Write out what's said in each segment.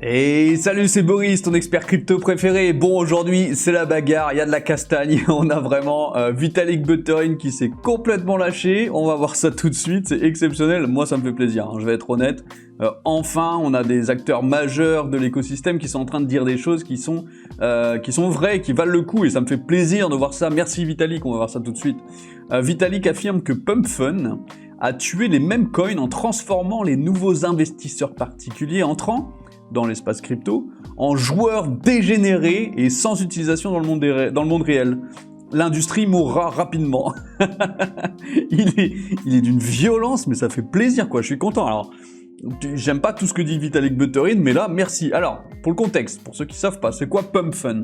Et salut, c'est Boris, ton expert crypto préféré. Bon, aujourd'hui, c'est la bagarre, il y a de la castagne. On a vraiment Vitalik Buterin qui s'est complètement lâché. On va voir ça tout de suite, c'est exceptionnel. Moi, ça me fait plaisir, hein, je vais être honnête. Enfin, on a des acteurs majeurs de l'écosystème qui sont en train de dire des choses qui sont vraies, qui valent le coup. Et ça me fait plaisir de voir ça. Merci Vitalik, on va voir ça tout de suite. Vitalik affirme que PumpFun a tué les mêmes coins en transformant les nouveaux investisseurs particuliers entrant dans l'espace crypto, en joueurs dégénérés et sans utilisation dans le monde réel. L'industrie mourra rapidement. il est d'une violence, mais ça fait plaisir, quoi. Je suis content. Alors, j'aime pas tout ce que dit Vitalik Buterin, mais là, merci. Alors, pour le contexte, pour ceux qui savent pas, c'est quoi PumpFun?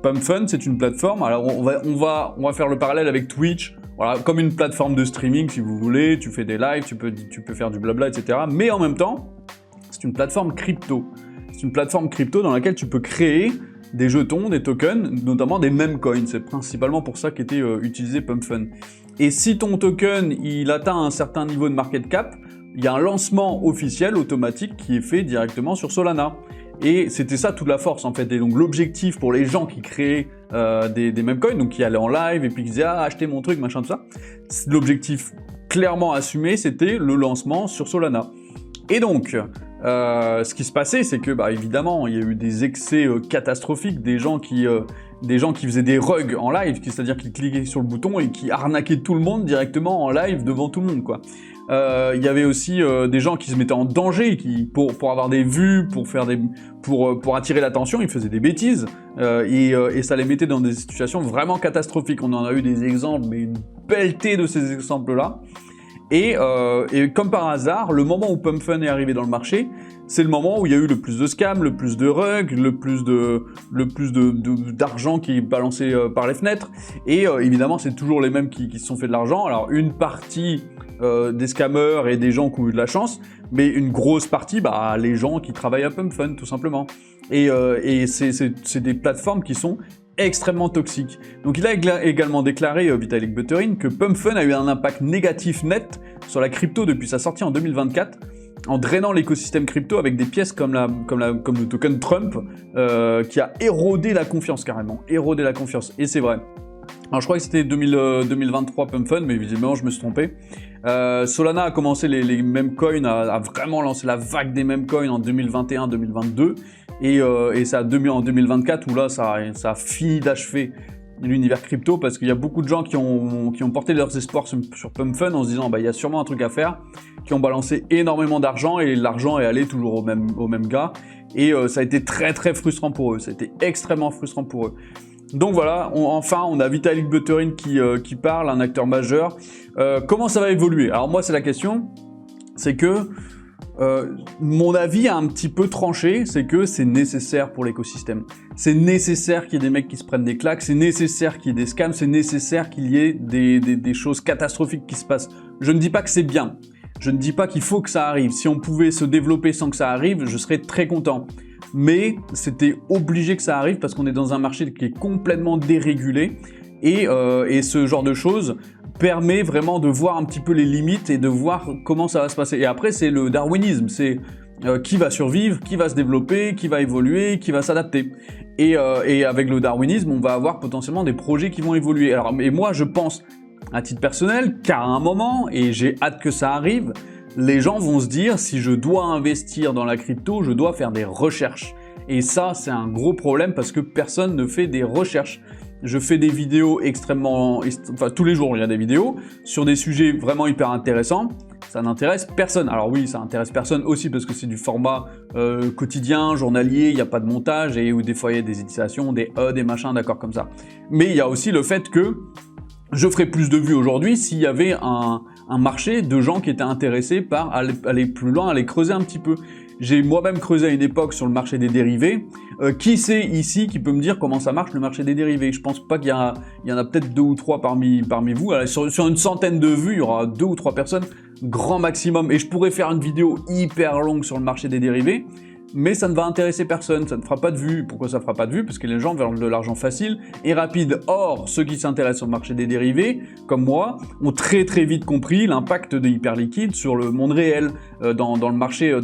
PumpFun, c'est une plateforme. Alors, on va faire le parallèle avec Twitch. Voilà, comme une plateforme de streaming, si vous voulez. Tu fais des lives, tu peux faire du blabla, etc. Mais en même temps, c'est une plateforme crypto. C'est une plateforme crypto dans laquelle tu peux créer des jetons, des tokens, notamment des meme coins. C'est principalement pour ça qu'était utilisé PumpFun. Et si ton token il atteint un certain niveau de market cap, il y a un lancement officiel automatique qui est fait directement sur Solana. Et c'était ça toute la force en fait. Et donc l'objectif pour les gens qui créaient des meme coins, donc qui allaient en live et puis qui disaient ah achetez mon truc machin tout ça, l'objectif clairement assumé c'était le lancement sur Solana. Et donc ce qui se passait, c'est que, évidemment, il y a eu des excès catastrophiques, des gens qui faisaient des rugs en live, c'est-à-dire qui cliquaient sur le bouton et qui arnaquaient tout le monde directement en live devant tout le monde, quoi. Il y avait aussi des gens qui se mettaient en danger, pour avoir des vues, pour attirer l'attention, ils faisaient des bêtises, et ça les mettait dans des situations vraiment catastrophiques. On en a eu des exemples, mais une pelletée de ces exemples-là. Et comme par hasard, le moment où PumpFun est arrivé dans le marché, c'est le moment où il y a eu le plus de scams, le plus de rugs, le plus d'argent qui est balancé par les fenêtres. Et évidemment, c'est toujours les mêmes qui se sont fait de l'argent. Alors une partie des scammers et des gens qui ont eu de la chance, mais une grosse partie, les gens qui travaillent à PumpFun, tout simplement. Et c'est des plateformes qui sont extrêmement toxique. Donc il a également déclaré, Vitalik Buterin, que PumpFun a eu un impact négatif net sur la crypto depuis sa sortie en 2024, en drainant l'écosystème crypto avec des pièces comme le token Trump, qui a érodé la confiance carrément, érodé la confiance. Et c'est vrai. Alors je crois que c'était 2023 PumpFun, mais visiblement je me suis trompé. Solana a commencé les meme coins, a vraiment lancé la vague des meme coins en 2021-2022. Et c'est en 2024 où là ça a fini d'achever l'univers crypto, parce qu'il y a beaucoup de gens qui ont porté leurs espoirs sur PumpFun en se disant il y a sûrement un truc à faire, qui ont balancé énormément d'argent et l'argent est allé toujours au même gars, et ça a été très très frustrant pour eux, ça a été extrêmement frustrant pour eux. Donc voilà, enfin on a Vitalik Buterin qui parle, un acteur majeur. Comment ça va évoluer? Alors moi c'est la question, c'est que mon avis a un petit peu tranché, c'est que c'est nécessaire pour l'écosystème. C'est nécessaire qu'il y ait des mecs qui se prennent des claques, c'est nécessaire qu'il y ait des scams, c'est nécessaire qu'il y ait des choses catastrophiques qui se passent. Je ne dis pas que c'est bien, je ne dis pas qu'il faut que ça arrive. Si on pouvait se développer sans que ça arrive, je serais très content. Mais c'était obligé que ça arrive parce qu'on est dans un marché qui est complètement dérégulé, et ce genre de choses permet vraiment de voir un petit peu les limites et de voir comment ça va se passer. Et après, c'est le darwinisme, c'est qui va survivre, qui va se développer, qui va évoluer, qui va s'adapter. Et avec le darwinisme, on va avoir potentiellement des projets qui vont évoluer. Alors, et moi, je pense, à titre personnel, qu'à un moment, et j'ai hâte que ça arrive, les gens vont se dire, si je dois investir dans la crypto, je dois faire des recherches. Et ça, c'est un gros problème parce que personne ne fait des recherches. Je fais des vidéos enfin tous les jours il y a des vidéos sur des sujets vraiment hyper intéressants. Ça n'intéresse personne. Alors oui, ça intéresse personne aussi parce que c'est du format quotidien, journalier, il n'y a pas de montage, et où des fois il y a des éditations, des des machins, d'accord, comme ça. Mais il y a aussi le fait que je ferais plus de vues aujourd'hui s'il y avait un marché de gens qui étaient intéressés par aller plus loin, aller creuser un petit peu. J'ai moi-même creusé à une époque sur le marché des dérivés. Qui c'est ici qui peut me dire comment ça marche le marché des dérivés? Je pense pas qu'il y en a peut-être 2 ou 3 parmi vous. Alors, sur une centaine de vues, il y aura 2 ou 3 personnes, grand maximum. Et je pourrais faire une vidéo hyper longue sur le marché des dérivés. mais ça ne va intéresser personne, ça ne fera pas de vues. Pourquoi ça fera pas de vues? Parce que les gens veulent de l'argent facile et rapide. Or, ceux qui s'intéressent au marché des dérivés, comme moi, ont très vite compris l'impact de Hyperliquide sur le monde réel, dans le marché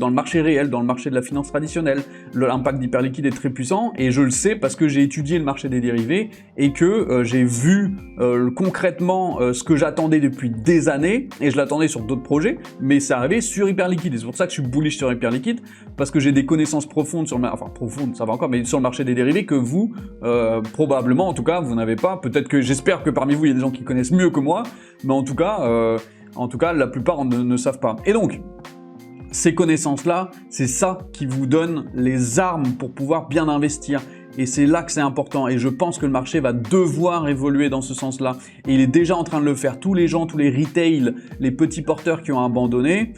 réel, dans le marché de la finance traditionnelle. L'impact d'Hyperliquide est très puissant, et je le sais parce que j'ai étudié le marché des dérivés et que j'ai vu concrètement ce que j'attendais depuis des années, et je l'attendais sur d'autres projets, mais c'est arrivé sur Hyperliquide. Et c'est pour ça que je suis bullish sur Hyperliquide, parce que j'ai des connaissances profondes sur le enfin profondes, ça va encore, mais sur le marché des dérivés que vous, probablement, en tout cas, vous n'avez pas. Peut-être que j'espère que parmi vous, il y a des gens qui connaissent mieux que moi, mais en tout cas, la plupart ne savent pas. Et donc, ces connaissances-là, c'est ça qui vous donne les armes pour pouvoir bien investir. Et c'est là que c'est important, et je pense que le marché va devoir évoluer dans ce sens-là. Et il est déjà en train de le faire. Tous les gens, tous les retail, les petits porteurs qui ont abandonné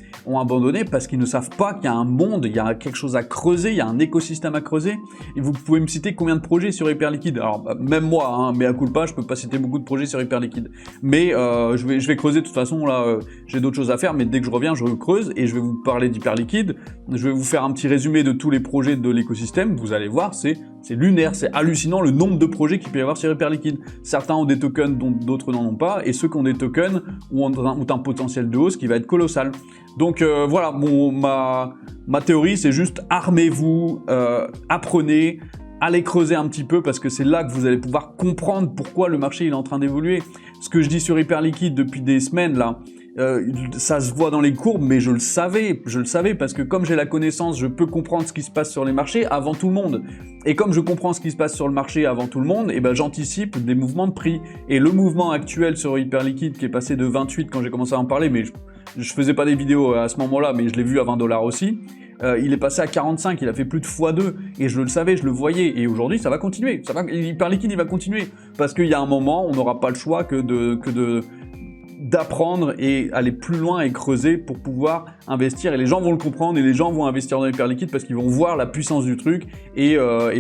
parce qu'ils ne savent pas qu'il y a un monde, il y a quelque chose à creuser, il y a un écosystème à creuser. Et vous pouvez me citer combien de projets sur Hyperliquide? Alors, même moi, hein, mais à culpa, je peux pas citer beaucoup de projets sur Hyperliquide. Mais je vais creuser de toute façon, là, j'ai d'autres choses à faire, mais dès que je reviens, je creuse et je vais vous parler d'Hyperliquide. Je vais vous faire un petit résumé de tous les projets de l'écosystème. Vous allez voir, c'est lunaire, c'est hallucinant le nombre de projets qu'il peut y avoir sur Hyperliquide. Certains ont des tokens dont d'autres n'en ont pas, et ceux qui ont des tokens ont un potentiel de hausse qui va être colossal. Donc voilà, ma théorie, c'est juste armez-vous, apprenez, allez creuser un petit peu, parce que c'est là que vous allez pouvoir comprendre pourquoi le marché il est en train d'évoluer. Ce que je dis sur Hyperliquide depuis des semaines là, ça se voit dans les courbes, mais je le savais parce que comme j'ai la connaissance, je peux comprendre ce qui se passe sur les marchés avant tout le monde. Et comme je comprends ce qui se passe sur le marché avant tout le monde, et ben j'anticipe des mouvements de prix. Et le mouvement actuel sur Hyperliquide qui est passé de 28 quand j'ai commencé à en parler, mais je faisais pas des vidéos à ce moment-là, mais je l'ai vu à 20 $ aussi. Il est passé à 45, il a fait plus de x2, et je le savais, je le voyais, et aujourd'hui ça va continuer. Hyperliquide il va continuer, parce qu'il y a un moment, on n'aura pas le choix que d'apprendre et aller plus loin et creuser pour pouvoir investir, et les gens vont le comprendre, et les gens vont investir dans Hyperliquide parce qu'ils vont voir la puissance du truc, et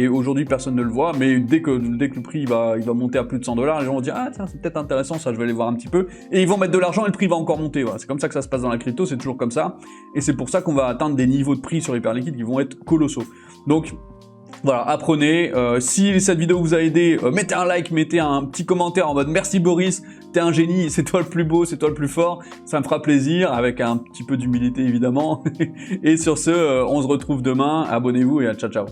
aujourd'hui personne ne le voit, mais dès que le prix il va monter à plus de 100 $, les gens vont dire ah tiens c'est peut-être intéressant ça, je vais aller voir un petit peu, et ils vont mettre de l'argent et le prix va encore monter. Voilà, c'est comme ça que ça se passe dans la crypto, c'est toujours comme ça, et c'est pour ça qu'on va atteindre des niveaux de prix sur Hyperliquide qui vont être colossaux. Donc voilà, apprenez. Si cette vidéo vous a aidé, mettez un like, mettez un petit commentaire en mode merci Boris, t'es un génie, c'est toi le plus beau, c'est toi le plus fort, ça me fera plaisir, avec un petit peu d'humilité évidemment. Et sur ce, on se retrouve demain, abonnez-vous et ciao ciao.